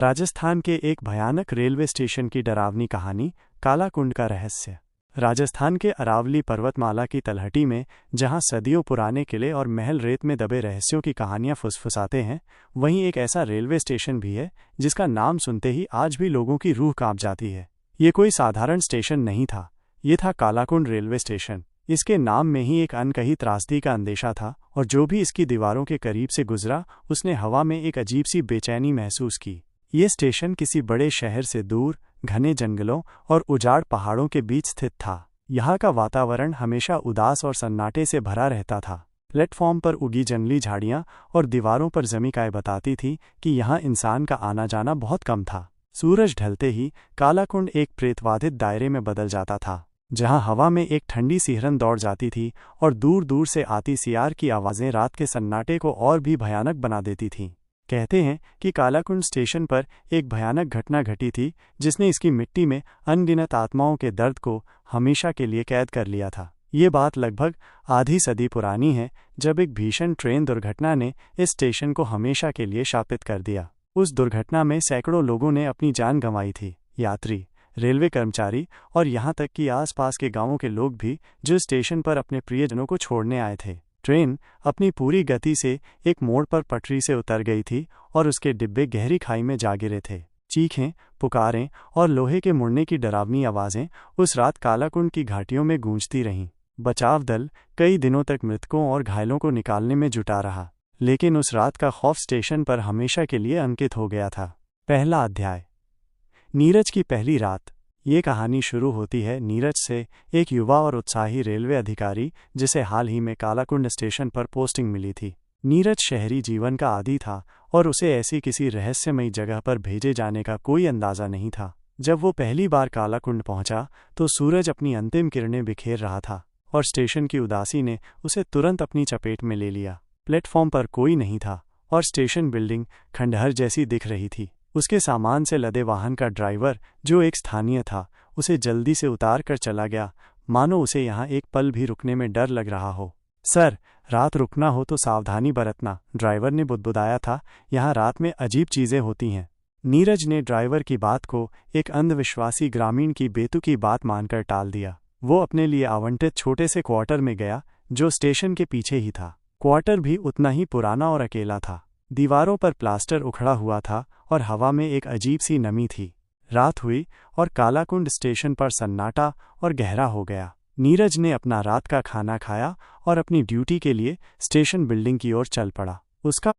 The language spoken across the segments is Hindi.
राजस्थान के एक भयानक रेलवे स्टेशन की डरावनी कहानी, कालाकुंड का रहस्य। राजस्थान के अरावली पर्वतमाला की तलहटी में, जहां सदियों पुराने किले और महल रेत में दबे रहस्यों की कहानियां फुसफुसाते हैं, वहीं एक ऐसा रेलवे स्टेशन भी है जिसका नाम सुनते ही आज भी लोगों की रूह कांप जाती है। ये कोई साधारण स्टेशन नहीं था, ये था कालाकुंड रेलवे स्टेशन। इसके नाम में ही एक अनकही त्रासदी का अंदेशा था, और जो भी इसकी दीवारों के करीब से गुजरा उसने हवा में एक अजीब सी बेचैनी महसूस की। ये स्टेशन किसी बड़े शहर से दूर, घने जंगलों और उजाड़ पहाड़ों के बीच स्थित था। यहाँ का वातावरण हमेशा उदास और सन्नाटे से भरा रहता था। प्लेटफॉर्म पर उगी जंगली झाड़ियाँ और दीवारों पर जमी काई बताती थी कि यहाँ इंसान का आना जाना बहुत कम था। सूरज ढलते ही कालाकुंड एक प्रेतवाधित दायरे में बदल जाता था, जहाँ हवा में एक ठंडी सिहरन दौड़ जाती थी और दूर दूर से आती सियार की आवाज़ें रात के सन्नाटे को और भी भयानक बना देती थीं। कहते हैं कि कालाकुंड स्टेशन पर एक भयानक घटना घटी थी जिसने इसकी मिट्टी में अनगिनत आत्माओं के दर्द को हमेशा के लिए कैद कर लिया था। ये बात लगभग आधी सदी पुरानी है, जब एक भीषण ट्रेन दुर्घटना ने इस स्टेशन को हमेशा के लिए शापित कर दिया। उस दुर्घटना में सैकड़ों लोगों ने अपनी जान गंवाई थी, यात्री, रेलवे कर्मचारी और यहाँ तक कि आसपास के गांवों के लोग भी, जो स्टेशन पर अपने प्रियजनों को छोड़ने आए थे। ट्रेन अपनी पूरी गति से एक मोड़ पर पटरी से उतर गई थी और उसके डिब्बे गहरी खाई में जा गिरे थे। चीखें, पुकारें और लोहे के मुड़ने की डरावनी आवाज़ें उस रात कालाकुंड की घाटियों में गूंजती रहीं। बचाव दल कई दिनों तक मृतकों और घायलों को निकालने में जुटा रहा, लेकिन उस रात का खौफ स्टेशन पर हमेशा के लिए अंकित हो गया था। पहला अध्याय, नीरज की पहली रात। ये कहानी शुरू होती है नीरज से, एक युवा और उत्साही रेलवे अधिकारी जिसे हाल ही में कालाकुंड स्टेशन पर पोस्टिंग मिली थी। नीरज शहरी जीवन का आदी था और उसे ऐसी किसी रहस्यमयी जगह पर भेजे जाने का कोई अंदाज़ा नहीं था। जब वो पहली बार कालाकुंड पहुंचा तो सूरज अपनी अंतिम किरणें बिखेर रहा था और स्टेशन की उदासी ने उसे तुरंत अपनी चपेट में ले लिया। प्लेटफॉर्म पर कोई नहीं था और स्टेशन बिल्डिंग खंडहर जैसी दिख रही थी। उसके सामान से लदे वाहन का ड्राइवर, जो एक स्थानीय था, उसे जल्दी से उतार कर चला गया, मानो उसे यहाँ एक पल भी रुकने में डर लग रहा हो। सर, रात रुकना हो तो सावधानी बरतना, ड्राइवर ने बुदबुदाया था। यहाँ रात में अजीब चीज़ें होती हैं। नीरज ने ड्राइवर की बात को एक अंधविश्वासी ग्रामीण की बेतुकी बात मानकर टाल दिया। वो अपने लिए आवंटित छोटे से क्वार्टर में गया, जो स्टेशन के पीछे ही था। क्वार्टर भी उतना ही पुराना और अकेला था। दीवारों पर प्लास्टर उखड़ा हुआ था और हवा में एक अजीब सी नमी थी। रात हुई और कालाकुंड स्टेशन पर सन्नाटा और गहरा हो गया। नीरज ने अपना रात का खाना खाया और अपनी ड्यूटी के लिए स्टेशन बिल्डिंग की ओर चल पड़ा। उसका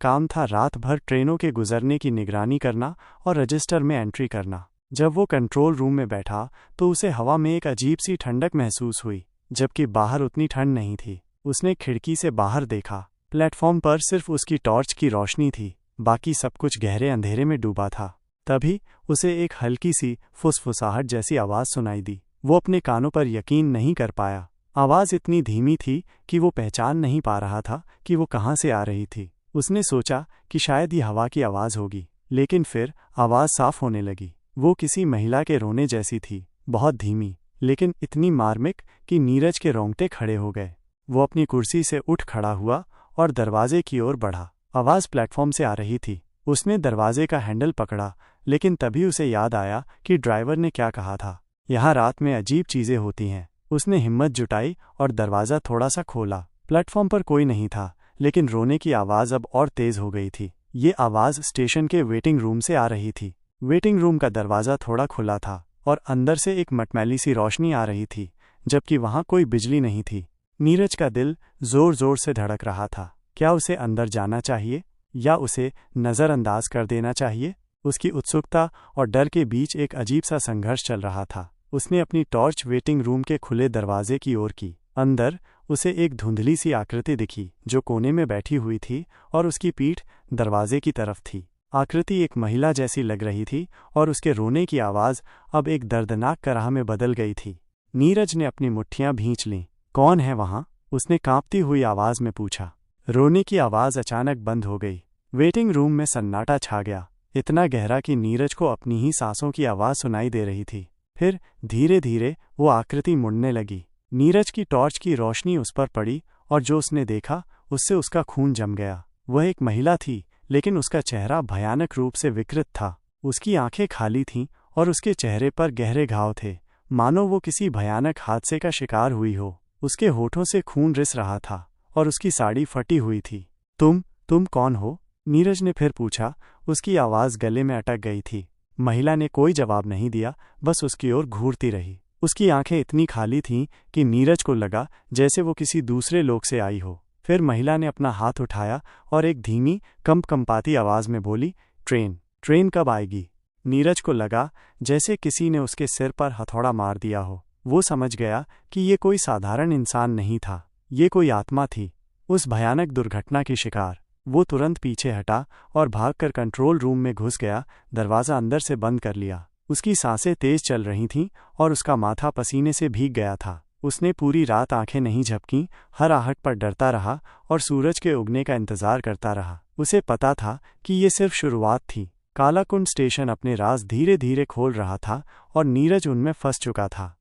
काम था रात भर ट्रेनों के गुजरने की निगरानी करना और रजिस्टर में एंट्री करना। जब वो कंट्रोल रूम में बैठा तो उसे हवा में एक अजीब सी ठंडक महसूस हुई, जबकि बाहर उतनी ठंड नहीं थी। उसने खिड़की से बाहर देखा। प्लेटफॉर्म पर सिर्फ उसकी टॉर्च की रोशनी थी, बाकी सब कुछ गहरे अंधेरे में डूबा था। तभी उसे एक हल्की सी फुसफुसाहट जैसी आवाज़ सुनाई दी। वो अपने कानों पर यकीन नहीं कर पाया। आवाज़ इतनी धीमी थी कि वो पहचान नहीं पा रहा था कि वो कहाँ से आ रही थी। उसने सोचा कि शायद ये हवा की आवाज़ होगी, लेकिन फिर आवाज़ साफ होने लगी। वो किसी महिला के रोने जैसी थी, बहुत धीमी, लेकिन इतनी मार्मिक कि नीरज के रोंगटे खड़े हो गए। वो अपनी कुर्सी से उठ खड़ा हुआ और दरवाजे की ओर बढ़ा। आवाज़ प्लेटफॉर्म से आ रही थी। उसने दरवाजे का हैंडल पकड़ा, लेकिन तभी उसे याद आया कि ड्राइवर ने क्या कहा था, यहाँ रात में अजीब चीज़ें होती हैं। उसने हिम्मत जुटाई और दरवाज़ा थोड़ा सा खोला। प्लेटफॉर्म पर कोई नहीं था, लेकिन रोने की आवाज़ अब और तेज़ हो गई थी। ये आवाज़ स्टेशन के वेटिंग रूम से आ रही थी। वेटिंग रूम का दरवाज़ा थोड़ा खुला था और अंदर से एक मटमैली सी रोशनी आ रही थी, जबकि वहाँ कोई बिजली नहीं थी। नीरज का दिल ज़ोर ज़ोर से धड़क रहा था। क्या उसे अंदर जाना चाहिए या उसे नज़रअंदाज कर देना चाहिए? उसकी उत्सुकता और डर के बीच एक अजीब सा संघर्ष चल रहा था। उसने अपनी टॉर्च वेटिंग रूम के खुले दरवाजे की ओर की। अंदर उसे एक धुंधली सी आकृति दिखी, जो कोने में बैठी हुई थी और उसकी पीठ दरवाजे की तरफ थी। आकृति एक महिला जैसी लग रही थी और उसके रोने की आवाज़ अब एक दर्दनाक कराह में बदल गई थी। नीरज ने अपनी मुट्ठियां भींच लीं। कौन है वहाँ? उसने कांपती हुई आवाज़ में पूछा। रोने की आवाज़ अचानक बंद हो गई। वेटिंग रूम में सन्नाटा छा गया, इतना गहरा कि नीरज को अपनी ही सांसों की आवाज़ सुनाई दे रही थी। फिर धीरे धीरे वो आकृति मुड़ने लगी। नीरज की टॉर्च की रोशनी उस पर पड़ी और जो उसने देखा उससे उसका खून जम गया। वह एक महिला थी, लेकिन उसका चेहरा भयानक रूप से विकृत था। उसकी आंखें खाली थीं और उसके चेहरे पर गहरे घाव थे, मानो वो किसी भयानक हादसे का शिकार हुई हो। उसके होठों से खून रिस रहा था और उसकी साड़ी फटी हुई थी। तुम कौन हो? नीरज ने फिर पूछा। उसकी आवाज़ गले में अटक गई थी। महिला ने कोई जवाब नहीं दिया, बस उसकी ओर घूरती रही। उसकी आंखें इतनी खाली थीं कि नीरज को लगा जैसे वो किसी दूसरे लोक से आई हो। फिर महिला ने अपना हाथ उठाया और एक धीमी, कंपकंपाती आवाज़ में बोली, ट्रेन कब आएगी? नीरज को लगा जैसे किसी ने उसके सिर पर हथौड़ा मार दिया हो। वो समझ गया कि ये कोई साधारण इंसान नहीं था, ये कोई आत्मा थी, उस भयानक दुर्घटना की शिकार। वो तुरंत पीछे हटा और भागकर कंट्रोल रूम में घुस गया, दरवाज़ा अंदर से बंद कर लिया। उसकी सांसें तेज चल रही थीं और उसका माथा पसीने से भीग गया था। उसने पूरी रात आंखें नहीं झपकीं, हर आहट पर डरता रहा और सूरज के उगने का इंतजार करता रहा। उसे पता था कि ये सिर्फ शुरुआत थी। कालाकुंड स्टेशन अपने राज धीरे धीरे खोल रहा था और नीरज उनमें फंस चुका था।